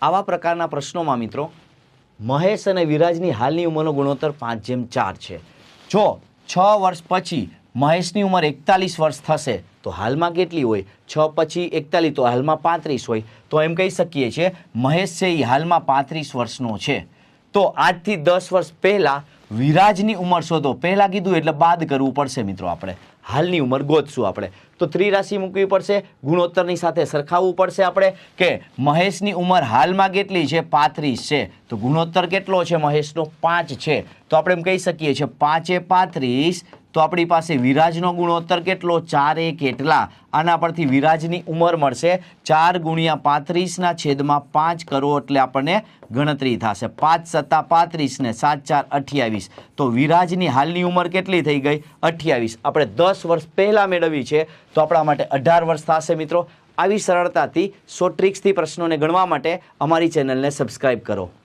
આવા પ્રકારના પ્રશ્નોમાં મિત્રો મહેશ અને વિરાજની હાલની ઉંમરનો ગુણોત્તર 5:4 છે। જો 6 વર્ષ પછી મહેશની ઉંમર 41 વર્ષ થશે તો હાલમાં કેટલી હોય? 6 પછી 41 તો હાલમાં 35 હોય, તો એમ કહી શકીએ છીએ મહેશ છે એ હાલમાં 35 વર્ષનો છે। તો આજથી 10 વર્ષ પહેલાં વિરાજની ઉંમર શોધો। પહેલાં કીધું એટલે બાદ કરવું પડશે મિત્રો, આપણે હાલની ઉંમર ગોતશું આપણે તો ત્રિરાશિ મૂકવી પડશે, ગુણોત્તરની સાથે સરખાવવું પડશે આપણે કે મહેશની ઉંમર હાલમાં કેટલી છે? 35 છે, તો ગુણોત્તર કેટલો છે મહેશનો? 5 છે, તો આપણે એમ કહી શકીએ છીએ 5 × 35, તો આપણી પાસે વિરાજનો ગુણોત્તર કેટલો? 4 × કેટલા? આના પરથી વિરાજની ઉંમર મળશે 4 × 35/5 કરો એટલે આપણને ગણતરી થશે 5 × 7 = 35 ને 7 × 4 = 28, તો વિરાજની હાલની ઉંમર કેટલી થઈ ગઈ? 28। આપણે 10 વર્ષ પહેલાં મેળવી છે તો આપણા માટે 18 વર્ષ થશે મિત્રો। આવી સરળતાથી 100 ટ્રિક્સથી પ્રશ્નોને ગણવા માટે અમારી ચેનલને સબસ્ક્રાઈબ કરો।